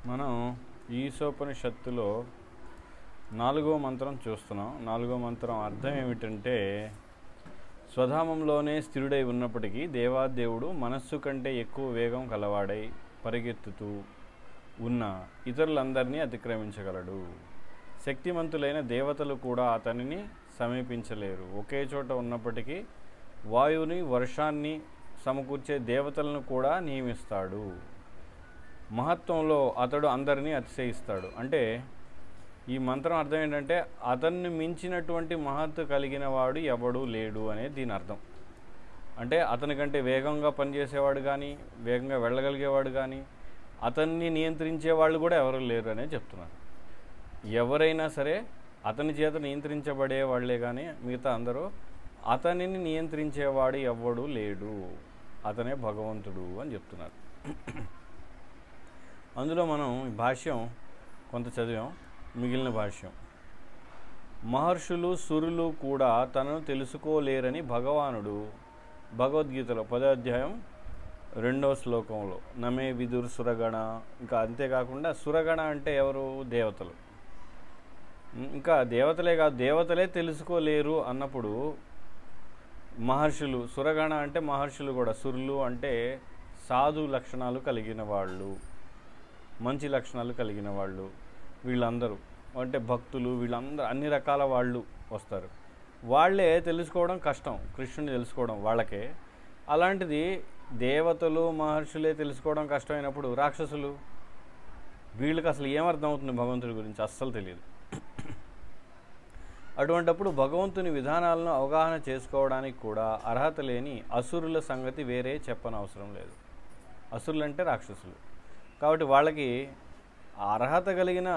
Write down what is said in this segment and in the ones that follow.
మనం ఈశోపనిషత్తులో 4వ మంత్రం చూస్తున్నాం. 4వ మంత్రం అర్థం ఏమిటంటే, స్వధామంలోనే స్థిరుడై ఉన్నప్పటికీ దేవాదేవుడు మనస్సు కంటే ఎక్కువ వేగం కలవాడై పరిగెత్తుతూ ఉన్న ఇతరులందరినీ అతిక్రమించగలడు. శక్తిమంతులైన దేవతలు కూడా అతనిని సమీపించలేరు. ఒకే చోట ఉన్నప్పటికీ వాయువుని, వర్షాన్ని సమకూర్చే దేవతలను కూడా నియమిస్తాడు. మహత్వంలో అతడు అందరినీ అతిశయిస్తాడు. అంటే ఈ మంత్రం అర్థం ఏంటంటే, అతన్ని మించినటువంటి మహత్తు కలిగిన వాడు ఎవడూ లేడు అనేది దీని అర్థం. అంటే అతని కంటే వేగంగా పనిచేసేవాడు కానీ, వేగంగా వెళ్ళగలిగేవాడు కానీ, అతన్ని నియంత్రించే వాళ్ళు కూడా ఎవరు లేరు అనేది చెప్తున్నారు. ఎవరైనా సరే అతని చేత నియంత్రించబడే వాళ్ళే కానీ మిగతా అందరూ అతనిని నియంత్రించేవాడు ఎవ్వడూ లేడు, అతనే భగవంతుడు అని చెప్తున్నారు. అందులో మనం ఈ భాష్యం కొంత చదివాం. మిగిలిన భాష్యం, మహర్షులు సురులు కూడా తనను తెలుసుకోలేరని భగవానుడు భగవద్గీతలో 10వ అధ్యాయం 2వ శ్లోకంలో నమే విదుర్ సురగణ, ఇంకా అంతేకాకుండా సురగణ అంటే ఎవరు? దేవతలు. ఇంకా దేవతలే కాదు, దేవతలే తెలుసుకోలేరు అన్నప్పుడు మహర్షులు, సురగణ అంటే మహర్షులు కూడా, సురులు అంటే సాధు లక్షణాలు కలిగిన వాళ్ళు, మంచి లక్షణాలు కలిగిన వాళ్ళు, వీళ్ళందరూ అంటే భక్తులు, వీళ్ళందరూ అన్ని రకాల వాళ్ళు వస్తారు. వాళ్ళే తెలుసుకోవడం కష్టం, కృష్ణుని తెలుసుకోవడం వాళ్ళకే. అలాంటిది దేవతలు మహర్షులే తెలుసుకోవడం కష్టమైనప్పుడు రాక్షసులు, వీళ్ళకి అసలు ఏమర్థం అవుతుంది భగవంతుడి గురించి? అస్సలు తెలియదు. అటువంటప్పుడు భగవంతుని విధానాలను అవగాహన చేసుకోవడానికి కూడా అర్హత లేని అసురుల సంగతి వేరే చెప్పనవసరం లేదు. అసురులు అంటే రాక్షసులు. కాబట్టి వాళ్ళకి అర్హత కలిగిన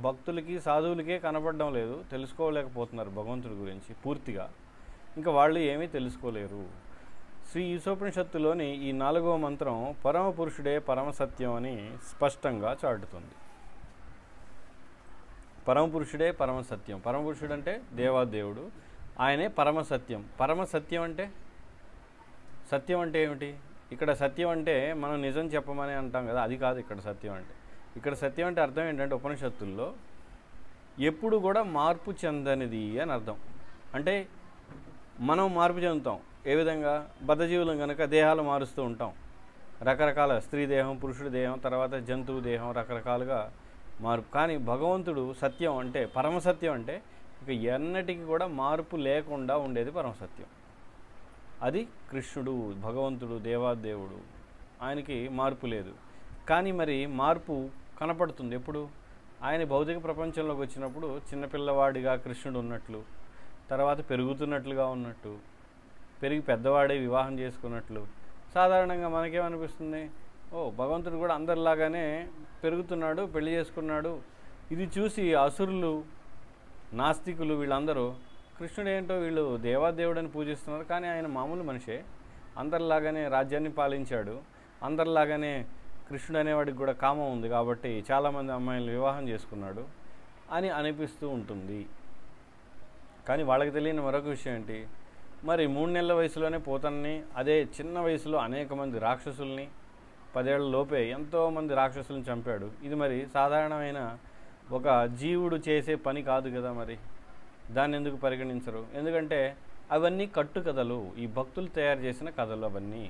భక్తులకి, సాధువులకే కనపడడం లేదు, తెలుసుకోలేకపోతున్నారు భగవంతుడి గురించి పూర్తిగా. ఇంకా వాళ్ళు ఏమీ తెలుసుకోలేరు. శ్రీ ఈశోపనిషత్తులోని ఈ 4వ మంత్రం పరమపురుషుడే పరమసత్యం అని స్పష్టంగా చాటుతుంది. పరమపురుషుడే పరమసత్యం. పరమపురుషుడు అంటే దేవాదేవుడు, ఆయనే పరమసత్యం. పరమసత్యం అంటే, సత్యం అంటే ఏమిటి? ఇక్కడ సత్యం అంటే మనం నిజం చెప్పమని అంటాం కదా, అది కాదు ఇక్కడ సత్యం అంటే. ఇక్కడ సత్యం అంటే అర్థం ఏంటంటే, ఉపనిషత్తుల్లో ఎప్పుడు కూడా మార్పు చెందనిది అని అర్థం. అంటే మనం మార్పు చెందుతాం. ఏ విధంగా? బద్ధజీవులం కనుక దేహాలు మారుస్తూ ఉంటాం. రకరకాల స్త్రీ దేహం, పురుషుడి దేహం, తర్వాత జంతువు దేహం, రకరకాలుగా మార్పు. కానీ భగవంతుడు సత్యం అంటే, పరమసత్యం అంటే ఇక ఎన్నటికీ కూడా మార్పు లేకుండా ఉండేది పరమసత్యం. అది కృష్ణుడు, భగవంతుడు, దేవాదేవుడు. ఆయనకి మార్పు లేదు. కానీ మరి మార్పు కనపడుతుంది ఎప్పుడు? ఆయన భౌతిక ప్రపంచంలోకి వచ్చినప్పుడు చిన్నపిల్లవాడిగా కృష్ణుడు ఉన్నట్లు, తర్వాత పెరుగుతున్నట్లుగా ఉన్నట్టు, పెరిగి పెద్దవాడే వివాహం చేసుకున్నట్లు. సాధారణంగా మనకేమనిపిస్తుంది? ఓ, భగవంతుడు కూడా అందరిలాగానే పెరుగుతున్నాడు, పెళ్లి చేసుకున్నాడు. ఇది చూసి అసురులు, నాస్తికులు వీళ్ళందరూ కృష్ణుడు ఏంటో వీళ్ళు దేవాదేవుడని పూజిస్తున్నారు, కానీ ఆయన మామూలు మనిషే, అందరిలాగానే రాజ్యాన్ని పాలించాడు, అందరిలాగానే కృష్ణుడు అనేవాడికి కూడా కామం ఉంది కాబట్టి చాలామంది అమ్మాయిలు వివాహం చేసుకున్నాడు అని అనిపిస్తూ ఉంటుంది. కానీ వాళ్ళకి తెలియని మరొక విషయం ఏంటి? మరి 3 నెలల వయసులోనే పోతనని, అదే చిన్న వయసులో అనేక మంది రాక్షసుల్ని, 10 ఏళ్ల లోపే ఎంతోమంది రాక్షసులను చంపాడు. ఇది మరి సాధారణమైన ఒక జీవుడు చేసే పని కాదు కదా. మరి దాన్ని ఎందుకు పరిగణించరు? ఎందుకంటే అవన్నీ కట్టు కథలు, ఈ భక్తులు తయారు చేసిన కథలు. అవన్నీ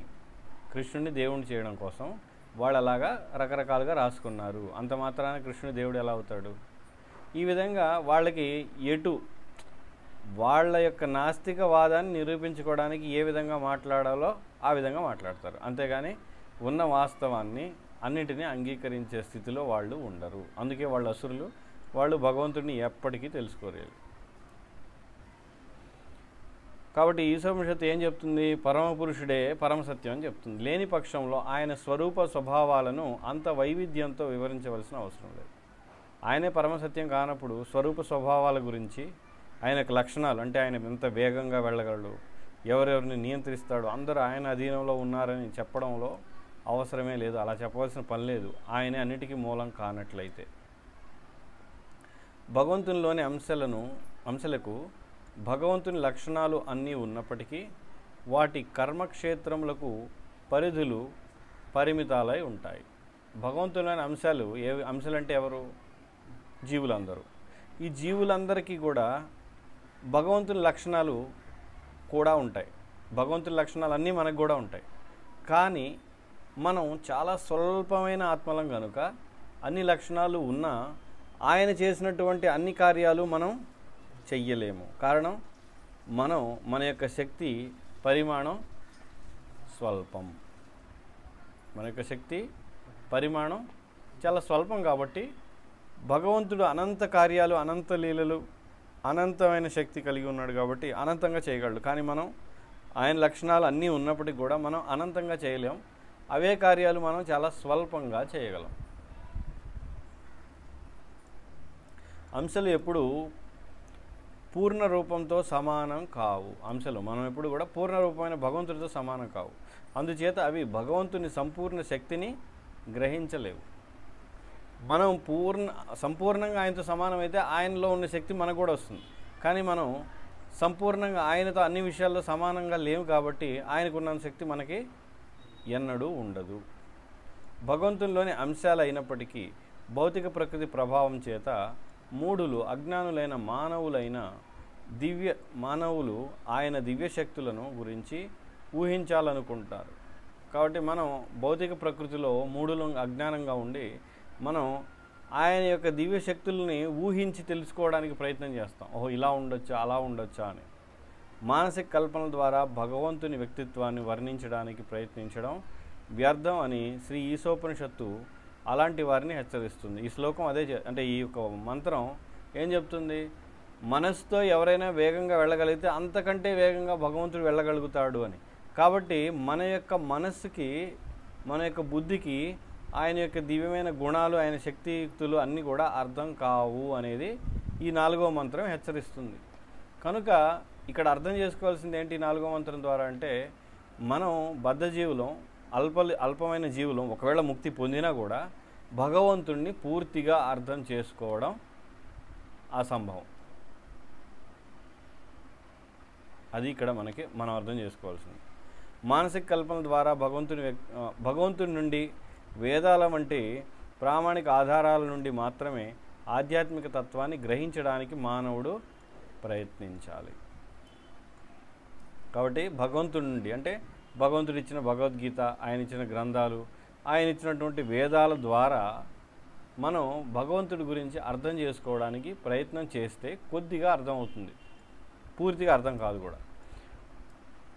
కృష్ణుడిని దేవుడిని చేయడం కోసం వాళ్ళు అలాగా రకరకాలుగా రాసుకున్నారు. అంత మాత్రాన కృష్ణుడి దేవుడు ఎలా అవుతాడు? ఈ విధంగా వాళ్ళకి వాళ్ళ యొక్క నాస్తిక వాదాన్ని నిరూపించుకోవడానికి ఏ విధంగా మాట్లాడాలో ఆ విధంగా మాట్లాడతారు. అంతేగాని ఉన్న వాస్తవాన్ని అన్నిటినీ అంగీకరించే స్థితిలో వాళ్ళు ఉండరు. అందుకే వాళ్ళు అసురులు. వాళ్ళు భగవంతుడిని ఎప్పటికీ తెలుసుకోలేరు. కాబట్టి ఈశోపనిషత్తు ఏం చెప్తుంది? పరమపురుషుడే పరమసత్యం అని చెప్తుంది. లేని పక్షంలో ఆయన స్వరూప స్వభావాలను అంత వైవిధ్యంతో వివరించవలసిన అవసరం లేదు. ఆయనే పరమసత్యం కానప్పుడు స్వరూప స్వభావాల గురించి, ఆయనకు లక్షణాలు అంటే ఆయన ఎంత వేగంగా వెళ్ళగలడు, ఎవరెవరిని నియంత్రిస్తాడు, అందరూ ఆయన అధీనంలో ఉన్నారని చెప్పడంలో అవసరమే లేదు. అలా చెప్పవలసిన పని లేదు, ఆయనే అన్నిటికీ మూలం కానట్లయితే. భగవంతునిలోని అంశాలకు భగవంతుని లక్షణాలు అన్నీ ఉన్నప్పటికీ వాటి కర్మక్షేత్రములకు పరిధులు పరిమితాలై ఉంటాయి. భగవంతులైన అంశాలు అంశాలు అంటే ఎవరు? జీవులందరూ. ఈ జీవులందరికీ కూడా భగవంతుని లక్షణాలు కూడా ఉంటాయి. భగవంతుని లక్షణాలు అన్నీ మనకు కూడా ఉంటాయి. కానీ మనం చాలా స్వల్పమైన ఆత్మలం కనుక అన్ని లక్షణాలు ఉన్నా ఆయన చేసినటువంటి అన్ని కార్యాలు మనం చెయ్యలేము. కారణం మన యొక్క శక్తి పరిమాణం స్వల్పం. మన యొక్క శక్తి పరిమాణం చాలా స్వల్పం కాబట్టి భగవంతుడు అనంత కార్యాలు, అనంత లీలలు, అనంతమైన శక్తి కలిగి ఉన్నాడు కాబట్టి అనంతంగా చేయగలడు. కానీ మనం ఆయన లక్షణాలు అన్నీ ఉన్నప్పటికీ కూడా మనం అనంతంగా చేయలేం. అవే కార్యాలు మనం చాలా స్వల్పంగా చేయగలం. అంశాలు ఎప్పుడు పూర్ణ రూపంతో సమానం కావు. అంశాలు మనం ఎప్పుడు కూడా పూర్ణ రూపమైన భగవంతుడితో సమానం కావు. అందుచేత అవి భగవంతుని సంపూర్ణ శక్తిని గ్రహించలేవు. మనం సంపూర్ణంగా ఆయనతో సమానమైతే ఆయనలో ఉన్న శక్తి మనకు కూడా వస్తుంది. కానీ మనం సంపూర్ణంగా ఆయనతో అన్ని విషయాల్లో సమానంగా లేవు కాబట్టి ఆయనకున్న శక్తి మనకి ఎన్నడూ ఉండదు. భగవంతునిలోని అంశాలు అయినప్పటికీ భౌతిక ప్రకృతి ప్రభావం చేత మూఢులు, అజ్ఞానులైన మానవులు ఆయన దివ్యశక్తులను గురించి ఊహించాలనుకుంటారు. కాబట్టి మనం భౌతిక ప్రకృతిలో మూఢులు, అజ్ఞానంగా ఉండి మనం ఆయన యొక్క దివ్యశక్తుల్ని ఊహించి తెలుసుకోవడానికి ప్రయత్నం చేస్తాం. ఓహో, ఇలా ఉండొచ్చా, అలా ఉండొచ్చా అని. మానసిక కల్పనల ద్వారా భగవంతుని వ్యక్తిత్వాన్ని వర్ణించడానికి ప్రయత్నించడం వ్యర్థం అని శ్రీ ఈశోపనిషత్తు అలాంటి వారిని హెచ్చరిస్తుంది. ఈ శ్లోకం అదే అంటే ఈ యొక్క మంత్రం ఏం చెప్తుంది? మనసుతో ఎవరైనా వేగంగా వెళ్ళగలిగితే అంతకంటే వేగంగా భగవంతుడు వెళ్ళగలుగుతాడు అని. కాబట్టి మన యొక్క మనస్సుకి, మన యొక్క బుద్ధికి ఆయన యొక్క దివ్యమైన గుణాలు, ఆయన శక్తియుక్తులు అన్నీ కూడా అర్థం కావు అనేది ఈ 4వ మంత్రం హెచ్చరిస్తుంది. కనుక ఇక్కడ అర్థం చేసుకోవాల్సింది ఏంటి 4వ మంత్రం ద్వారా అంటే, మనం బద్ధజీవులం, అల్పమైన జీవులం, ఒకవేళ ముక్తి పొందినా కూడా భగవంతుణ్ణి పూర్తిగా అర్థం చేసుకోవడం అసంభవం. అది ఇక్కడ మనం అర్థం చేసుకోవాల్సింది. మానసిక కల్పన ద్వారా భగవంతుని నుండి, వేదాల వంటి ప్రామాణిక ఆధారాల నుండి మాత్రమే ఆధ్యాత్మిక తత్వాన్ని గ్రహించడానికి మానవుడు ప్రయత్నించాలి. కాబట్టి భగవంతుడి నుండి అంటే భగవంతుడు ఇచ్చిన భగవద్గీత, ఆయన ఇచ్చిన గ్రంథాలు, ఆయన ఇచ్చినటువంటి వేదాల ద్వారా మనం భగవంతుడి గురించి అర్థం చేసుకోవడానికి ప్రయత్నం చేస్తే కొద్దిగా అర్థమవుతుంది, పూర్తిగా అర్థం కాదు కూడా.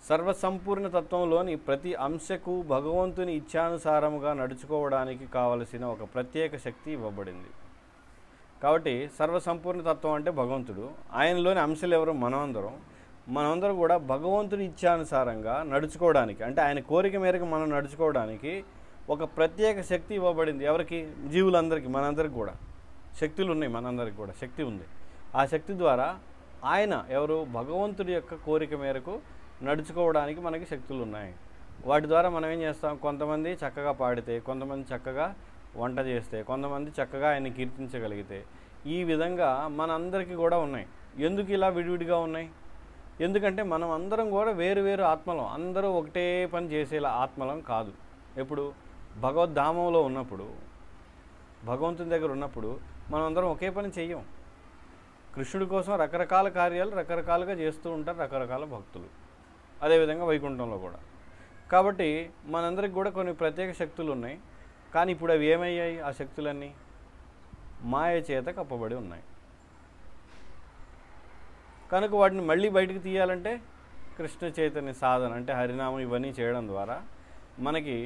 సర్వసంపూర్ణ తత్వంలోని ప్రతి అంశకు భగవంతుని ఇచ్ఛానుసారముగా నడుచుకోవడానికి కావలసిన ఒక ప్రత్యేక శక్తి ఇవ్వబడింది. కాబట్టి సర్వసంపూర్ణ తత్వం అంటే భగవంతుడు, ఆయనలోని అంశాలు ఎవరు? మనమందరం కూడా భగవంతుని ఇచ్ఛానుసారంగా నడుచుకోవడానికి అంటే ఆయన కోరిక మేరకు మనం నడుచుకోవడానికి ఒక ప్రత్యేక శక్తి ఇవ్వబడింది. ఎవరికి? జీవులందరికీ, మనందరికి కూడా శక్తులు ఉన్నాయి, మనందరికి కూడా శక్తి ఉంది. ఆ శక్తి ద్వారా ఆయన ఎవరు? భగవంతుడి యొక్క కోరిక మేరకు నడుచుకోవడానికి మనకి శక్తులు ఉన్నాయి. వాటి ద్వారా మనం ఏం చేస్తాం? కొంతమంది చక్కగా పాడితే, కొంతమంది చక్కగా వంట చేస్తే, కొంతమంది చక్కగా ఆయన కీర్తించగలిగితే, ఈ విధంగా మనందరికీ కూడా ఉన్నాయి. ఎందుకు ఇలా విడివిడిగా ఉన్నాయి? ఎందుకంటే మనం అందరం కూడా వేరు వేరు ఆత్మలం, అందరూ ఒకటే పని చేసేలా ఆత్మలం కాదు. ఎప్పుడు? భగవద్ధామంలో ఉన్నప్పుడు, భగవంతుని దగ్గర ఉన్నప్పుడు మనం అందరం ఒకే పని చెయ్యం. కృష్ణుడి కోసం రకరకాల కార్యాలు రకరకాలుగా చేస్తూ ఉంటారు రకరకాల భక్తులు. అదేవిధంగా వైకుంఠంలో కూడా. కాబట్టి మనందరికి కూడా కొన్ని ప్రత్యేక శక్తులు ఉన్నాయి. కానీ ఇప్పుడు అవి ఏమయ్యాయి? ఆ శక్తులన్నీ మాయ చేత కప్పబడి ఉన్నాయి. కనుక వాటిని మళ్ళీ బయటకు తీయాలంటే కృష్ణ చైతన్య సాధన అంటే హరినామం ఇవన్నీ చేయడం ద్వారా మనకి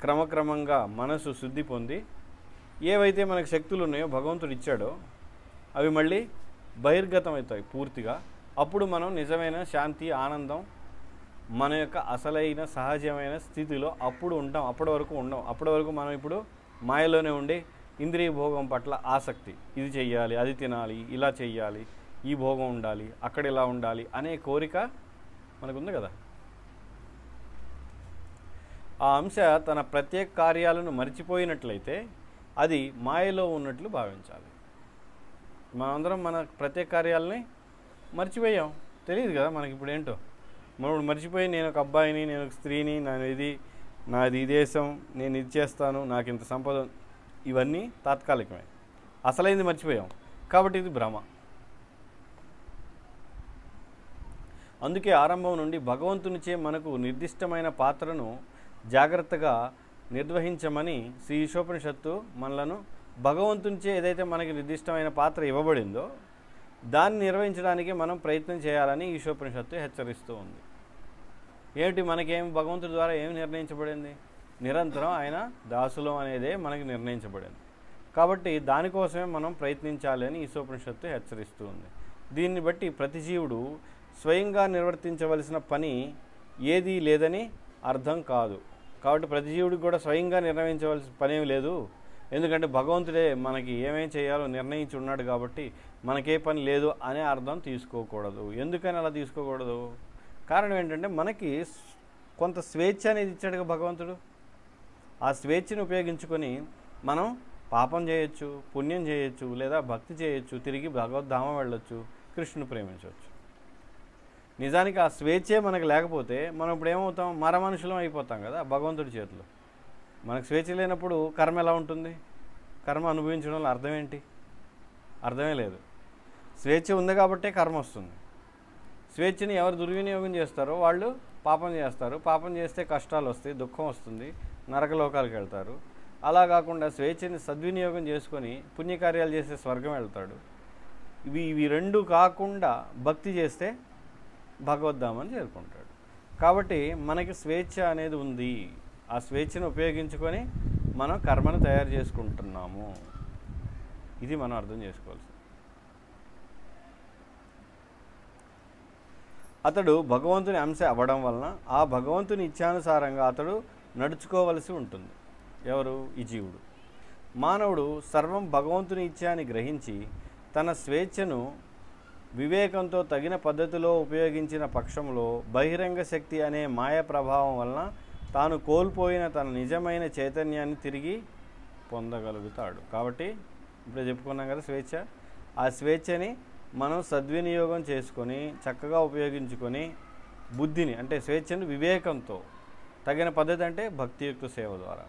క్రమక్రమంగా మనసు శుద్ధి పొంది ఏవైతే మనకు శక్తులు ఉన్నాయో భగవంతుడు ఇచ్చాడో అవి మళ్ళీ బహిర్గతం అవుతాయి పూర్తిగా. అప్పుడు మనం నిజమైన శాంతి, ఆనందం, మన యొక్క అసలైన సహజమైన స్థితిలో అప్పుడు ఉంటాం. అప్పటి వరకు ఉండం. అప్పటి వరకు మనం ఇప్పుడు మాయలోనే ఉండి ఇంద్రియ భోగం పట్ల ఆసక్తి, ఇది చెయ్యాలి, అది తినాలి, ఇలా చెయ్యాలి, ఈ భోగం ఉండాలి, అక్కడ ఇలా ఉండాలి అనే కోరిక మనకుంది కదా. ఆ అంశ తన ప్రత్యేక కార్యాలను మర్చిపోయినట్లయితే అది మాయలో ఉన్నట్లు భావించాలి. మనందరం మన ప్రత్యేక కార్యాలని మర్చిపోయాం, తెలియదు కదా మనకి ఇప్పుడు ఏంటో. మనం మర్చిపోయి నేను ఒక అబ్బాయిని, నేను ఒక స్త్రీని, నాది ఈ దేశం, నేను ఇది చేస్తాను, నాకు ఇంత సంపద, ఇవన్నీ తాత్కాలికమే, అసలైంది మర్చిపోయాం కాబట్టి ఇది భ్రమ. అందుకే ఆరంభం నుండి భగవంతునిచే మనకు నిర్దిష్టమైన పాత్రను జాగ్రత్తగా నిర్వహించమని శ్రీ ఈశోపనిషత్తు మనలను భగవంతునిచే ఏదైతే మనకి నిర్దిష్టమైన పాత్ర ఇవ్వబడిందో దాన్ని నిర్వహించడానికి మనం ప్రయత్నం చేయాలని ఈశోపనిషత్తు హెచ్చరిస్తూ ఉంది. ఏమిటి మనకేం భగవంతుడి ద్వారా ఏం నిర్ణయించబడింది? నిరంతరం ఆయన దాసులం అనేదే మనకి నిర్ణయించబడింది. కాబట్టి దానికోసమే మనం ప్రయత్నించాలి అని ఈశోపనిషత్తు హెచ్చరిస్తూ ఉంది. దీన్ని బట్టి ప్రతి జీవుడు స్వయంగా నిర్వర్తించవలసిన పని ఏదీ లేదని అర్థం కాదు. కాబట్టి ప్రతి జీవుడికి కూడా స్వయంగా నిర్ణయించవలసిన పనేమి లేదు. ఎందుకంటే భగవంతుడే మనకి ఏమేం చేయాలో నిర్ణయించి ఉన్నాడు కాబట్టి మనకే పని లేదు అనే అర్థం తీసుకోకూడదు. ఎందుకని అలా తీసుకోకూడదు? కారణం ఏంటంటే మనకి కొంత స్వేచ్ఛ అనేది ఇచ్చాడుగా భగవంతుడు. ఆ స్వేచ్ఛను ఉపయోగించుకొని మనం పాపం చేయొచ్చు, పుణ్యం చేయొచ్చు, లేదా భక్తి చేయొచ్చు, తిరిగి భగవద్ధామం వెళ్ళొచ్చు, కృష్ణుని ప్రేమించవచ్చు. నిజానికి ఆ స్వేచ్ఛే మనకు లేకపోతే మనం ఇప్పుడు ఏమవుతాం? మనుషులం అయిపోతాం కదా భగవంతుడి చేతిలో. మనకు స్వేచ్ఛ లేనప్పుడు కర్మ ఎలా ఉంటుంది? కర్మ అనుభవించడంలో అర్థం ఏంటి? అర్థమే లేదు. స్వేచ్ఛ ఉంది కాబట్టే కర్మ వస్తుంది. స్వేచ్ఛని ఎవరు దుర్వినియోగం చేస్తారో వాళ్ళు పాపం చేస్తారు. పాపం చేస్తే కష్టాలు వస్తాయి, దుఃఖం వస్తుంది, నరకలోకాలకు వెళ్తారు. అలా కాకుండా స్వేచ్ఛని సద్వినియోగం చేసుకొని పుణ్యకార్యాలు చేస్తే స్వర్గం వెళ్తాడు. ఇవి రెండు కాకుండా భక్తి చేస్తే భగవద్ధామని చేరుకుంటాడు. కాబట్టి మనకి స్వేచ్ఛ అనేది ఉంది. ఆ స్వేచ్ఛను ఉపయోగించుకొని మనం కర్మను తయారు చేసుకుంటున్నాము. ఇది మనం అర్థం చేసుకోవాల్సింది. అతడు భగవంతుని అంశ అవ్వడం వలన ఆ భగవంతుని ఇచ్ఛానుసారంగా అతడు నడుచుకోవలసి ఉంటుంది. ఎవరు? ఈ జీవుడు. మానవుడు సర్వం భగవంతుని ఇచ్చ అని గ్రహించి తన స్వేచ్ఛను వివేకంతో తగిన పద్ధతిలో ఉపయోగించిన పక్షంలో బహిరంగ శక్తి అనే మాయ ప్రభావం వలన తాను కోల్పోయిన తన నిజమైన చైతన్యాన్ని తిరిగి పొందగలుగుతాడు. కాబట్టి ఇప్పుడు చెప్పుకున్నాం కదా స్వేచ్ఛ. ఆ స్వేచ్ఛని మనం సద్వినియోగం చేసుకొని చక్కగా ఉపయోగించుకొని బుద్ధిని అంటే స్వేచ్ఛను వివేకంతో తగిన పద్ధతి అంటే భక్తియుక్త సేవ ద్వారా,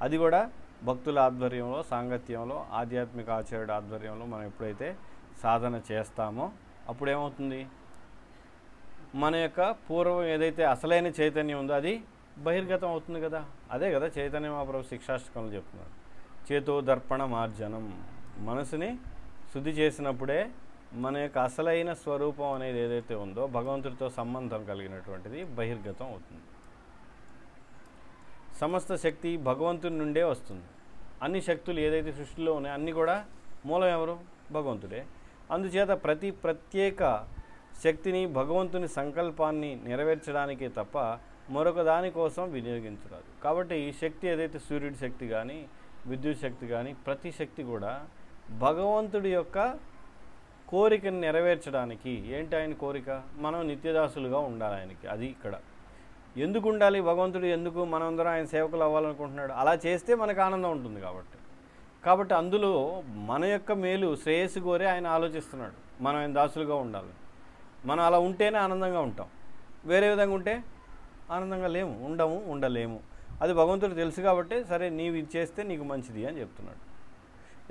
అది కూడా భక్తుల ఆధ్వర్యంలో, సాంగత్యంలో, ఆధ్యాత్మిక ఆచార్యుడి ఆధ్వర్యంలో మనం ఎప్పుడైతే సాధన చేస్తామో అప్పుడు ఏమవుతుంది? మన యొక్క పూర్వం ఏదైతే అసలైన చైతన్యం ఉందో అది బహిర్గతం అవుతుంది కదా. అదే కదా చైతన్య మహాప్రభు శిక్షాష్టకంలో చెప్తున్నారు. చేతో దర్పణ మార్జనం. మనసుని శుద్ధి చేసినప్పుడే మన యొక్క అసలైన స్వరూపం అనేది ఏదైతే ఉందో భగవంతుడితో సంబంధం కలిగినటువంటిది బహిర్గతం అవుతుంది. సమస్త శక్తి భగవంతుని నుండే వస్తుంది. అన్ని శక్తులు ఏదైతే సృష్టిలో ఉన్నాయో అన్నీ కూడా మూలం ఎవరు? భగవంతుడే. అందుచేత ప్రతి ప్రత్యేక శక్తిని భగవంతుని సంకల్పాన్ని నెరవేర్చడానికే తప్ప మరొక దానికోసం వినియోగించరాదు. కాబట్టి ఈ శక్తి ఏదైతే సూర్యుడి శక్తి కానీ, విద్యుత్ శక్తి కానీ, ప్రతి శక్తి కూడా భగవంతుడి యొక్క కోరికను నెరవేర్చడానికి. ఏంటి ఆయన కోరిక? మనం నిత్యదాసులుగా ఉండాలి ఆయనకి. అది ఇక్కడ ఎందుకు ఉండాలి? భగవంతుడు ఎందుకు మనందరం ఆయన సేవకులు అవ్వాలనుకుంటున్నాడు? అలా చేస్తే మనకు ఆనందం ఉంటుంది కాబట్టి అందులో మన యొక్క మేలు శ్రేయస్సు కోరే ఆయన ఆలోచిస్తున్నాడు. మనం ఆయన దాసులుగా ఉండాలి. మనం అలా ఉంటేనే ఆనందంగా ఉంటాం. వేరే విధంగా ఉంటే ఆనందంగా లేము, ఉండలేము. అది భగవంతుడు తెలుసు కాబట్టి సరే నీవు ఇది చేస్తే నీకు మంచిది అని చెప్తున్నాడు.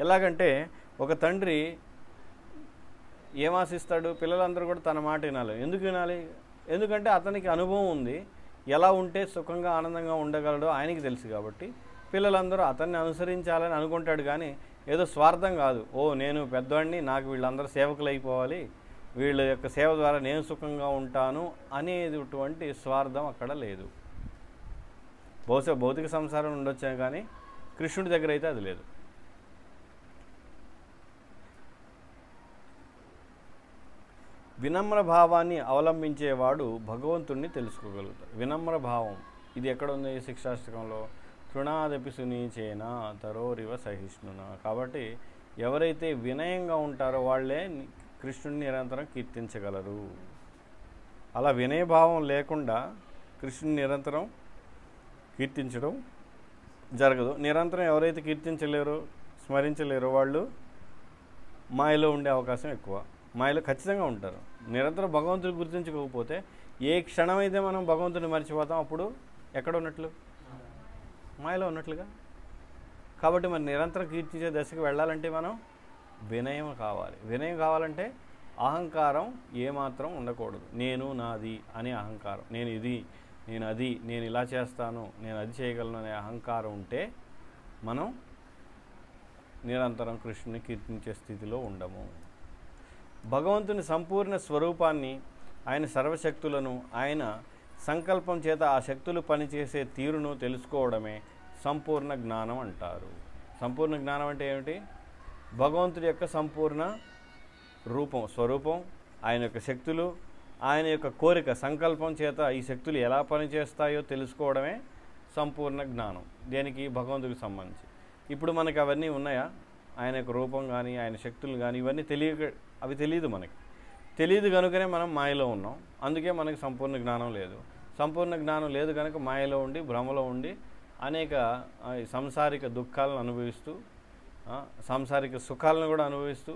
ఎలాగంటే ఒక తండ్రి ఏం ఆశిస్తాడు? పిల్లలందరూ కూడా తన మాట వినాలి. ఎందుకు వినాలి? ఎందుకంటే అతనికి అనుభవం ఉంది. ఎలా ఉంటే సుఖంగా ఆనందంగా ఉండగలడో ఆయనకి తెలుసు కాబట్టి పిల్లలందరూ అతన్ని అనుసరించాలని అనుకుంటాడు. కానీ ఏదో స్వార్థం కాదు. నేను పెద్దవాడిని, నాకు వీళ్ళందరూ సేవకులు అయిపోవాలి, వీళ్ళ యొక్క సేవ ద్వారా నేను సుఖంగా ఉంటాను అనేటువంటి స్వార్థం అక్కడ లేదు. బహుశా భౌతిక సంసారం ఉండొచ్చా కానీ కృష్ణుడి దగ్గర అయితే అది లేదు. వినమ్ర భావాన్ని అవలంబించేవాడు భగవంతుణ్ణి తెలుసుకోగలుగుతాడు. వినమ్ర భావం ఇది ఎక్కడ ఉంది? శిక్షాష్టకంలో తృణాదపి సునీచేన తరోరివ సహిష్ణున. కాబట్టి ఎవరైతే వినయంగా ఉంటారో వాళ్ళే కృష్ణుడిని నిరంతరం కీర్తించగలరు. అలా వినయభావం లేకుండా కృష్ణుని నిరంతరం కీర్తించడం జరగదు. నిరంతరం ఎవరైతే కీర్తించలేరో, స్మరించలేరో వాళ్ళు మాయలో ఉండే అవకాశం ఎక్కువ. మాయలో ఖచ్చితంగా ఉంటారు. నిరంతరం భగవంతుని గుర్తించకపోతే ఏ క్షణమైతే మనం భగవంతుని మర్చిపోతాం అప్పుడు ఎక్కడ ఉన్నట్లు? మాయలో ఉన్నట్లుగా. కాబట్టి మరి నిరంతరం కీర్తించే దశకు వెళ్ళాలంటే మనం వినయం కావాలి. వినయం కావాలంటే అహంకారం ఏమాత్రం ఉండకూడదు. నేను నాది అనే అహంకారం, నేను ఇది, నేను అది, నేను ఇలా చేస్తాను, నేను అది చేయగలను అనే అహంకారం ఉంటే మనం నిరంతరం కృష్ణుని కీర్తించే స్థితిలో ఉండము. భగవంతుని సంపూర్ణ స్వరూపాన్ని, ఆయన సర్వశక్తులను, ఆయన సంకల్పం చేత ఆ శక్తులు పనిచేసే తీరును తెలుసుకోవడమే సంపూర్ణ జ్ఞానం అంటారు. సంపూర్ణ జ్ఞానం అంటే ఏమిటి? భగవంతుడి యొక్క సంపూర్ణ రూపం, స్వరూపం, ఆయన యొక్క శక్తులు, ఆయన యొక్క కోరిక, సంకల్పం చేత ఈ శక్తులు ఎలా పనిచేస్తాయో తెలుసుకోవడమే సంపూర్ణ జ్ఞానం. దేనికి? భగవంతుడికి సంబంధించి. ఇప్పుడు మనకి అవన్నీ ఉన్నాయా? ఆయన యొక్క రూపం కానీ, ఆయన శక్తులు కానీ, ఇవన్నీ అవి తెలియదు. మనకి తెలియదు కనుకనే మనం మాయలో ఉన్నాం. అందుకే మనకి సంపూర్ణ జ్ఞానం లేదు. సంపూర్ణ జ్ఞానం లేదు కనుక మాయలో ఉండి, భ్రమలో ఉండి, అనేక సంసారిక దుఃఖాలను అనుభవిస్తూ, సాంసారిక సుఖాలను కూడా అనుభవిస్తూ,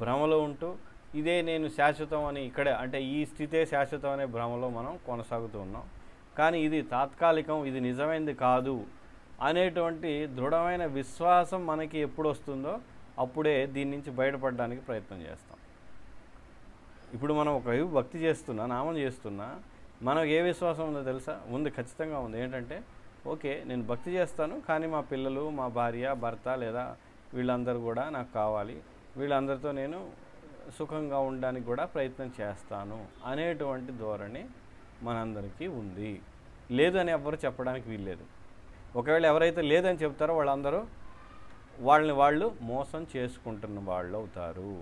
భ్రమలో ఉంటూ, ఇదే నేను శాశ్వతం అని, ఇక్కడే అంటే ఈ స్థితే శాశ్వతం అనే భ్రమలో మనం కొనసాగుతూ ఉన్నాం. కానీ ఇది తాత్కాలికం, ఇది నిజమైనది కాదు అనేటువంటి దృఢమైన విశ్వాసం మనకి ఎప్పుడు వస్తుందో అప్పుడే దీని నుంచి బయటపడడానికి ప్రయత్నం చేస్తాం. ఇప్పుడు మనం ఒకవైపు భక్తి చేస్తున్నా, నామం చేస్తున్నా, మనకు ఏ విశ్వాసం ఉందో తెలుసా? ఉంది, ఖచ్చితంగా ఉంది. ఏంటంటే, ఓకే నేను భక్తి చేస్తాను, కానీ మా పిల్లలు, మా భార్య, భర్త లేదా వీళ్ళందరూ కూడా నాకు కావాలి, వీళ్ళందరితో నేను సుఖంగా ఉండడానికి కూడా ప్రయత్నం చేస్తాను అనేటువంటి ధోరణి మనందరికీ ఉంది. లేదని ఎవ్వరు చెప్పడానికి వీల్లేదు. ఒకవేళ ఎవరైతే లేదని చెప్తారో వాళ్ళందరూ వాళ్ళని వాళ్ళు మోసం చేసుకుంటున్న వాళ్ళు అవుతారు.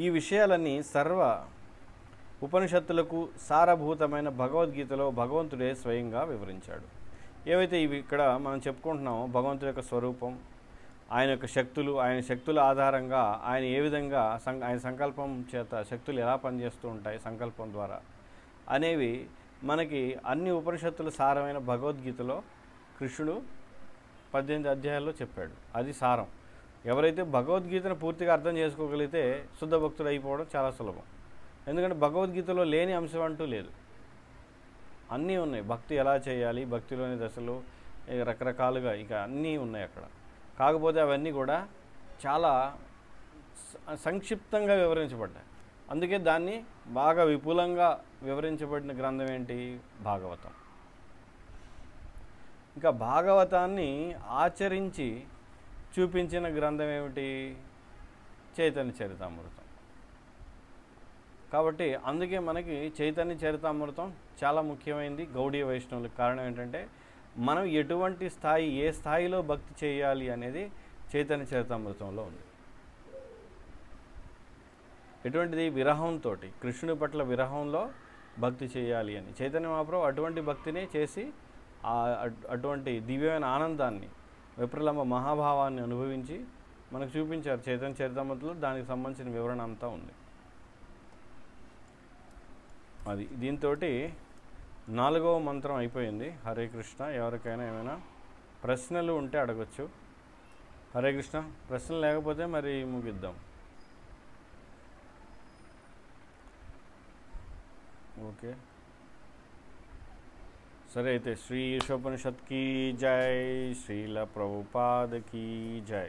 ఈ విషయాలన్నీ సర్వ ఉపనిషత్తులకు సారభూతమైన భగవద్గీతలో భగవంతుడే స్వయంగా వివరించాడు. ఏవైతే ఇవి ఇక్కడ మనం చెప్పుకుంటున్నామో, భగవంతుడి యొక్క స్వరూపం, ఆయన యొక్క శక్తులు, ఆయన శక్తుల ఆధారంగా ఆయన ఏ విధంగా ఆయన సంకల్పం చేత శక్తులు ఎలా పనిచేస్తూ ఉంటాయి సంకల్పం ద్వారా అనేవి మనకి అన్ని ఉపనిషత్తుల సారమైన భగవద్గీతలో కృష్ణుడు 18 అధ్యాయాల్లో చెప్పాడు. అది సారం. ఎవరైతే భగవద్గీతను పూర్తిగా అర్థం చేసుకోగలిగితే శుద్ధ భక్తుడు అయిపోవడం చాలా సులభం. ఎందుకంటే భగవద్గీతలో లేని అంశం అంటూ లేదు, అన్నీ ఉన్నాయి. భక్తి ఎలా చేయాలి, భక్తిలోని దశలు రకరకాలుగా ఇక అన్నీ ఉన్నాయి అక్కడ. కాకపోతే అవన్నీ కూడా చాలా సంక్షిప్తంగా వివరించబడ్డాయి. అందుకే దాన్ని బాగా విపులంగా వివరించబడిన గ్రంథం ఏంటి? భాగవతం. ఇంకా భాగవతాన్ని ఆచరించి చూపించిన గ్రంథం ఏమిటి? చైతన్య చరితామృతం. కాబట్టి అందుకే మనకి చైతన్య చరితామృతం చాలా ముఖ్యమైనది గౌడీయ వైష్ణవులకు. కారణం ఏంటంటే, మనం ఎటువంటి స్థాయి, ఏ స్థాయిలో భక్తి చేయాలి అనేది చైతన్య చరితామృతంలో ఉంది. ఎటువంటిది? విరహంతో, కృష్ణుడి పట్ల విరహంలో భక్తి చేయాలి అని చైతన్య మహాప్రభు అటువంటి భక్తిని చేసి అటువంటి దివ్యమైన ఆనందాన్ని, విప్రలంబ మహాభావాన్ని అనుభవించి మనకు చూపించారు చైతన్య చరితామృతంలో. దానికి సంబంధించిన వివరణ అంతా ఉంది. అది దీంతో 4వ మంత్రం అయిపోయింది. హరే కృష్ణ. ఎవరికైనా ఏమైనా ప్రశ్నలు ఉంటే అడగచ్చు. హరే కృష్ణ. ప్రశ్నలు లేకపోతే మరి ముగిద్దాం. ఓకే, సరే అయితే శ్రీ ఈశోపనిషత్ కీ జై, శ్రీల ప్రభుపాద కీ జై.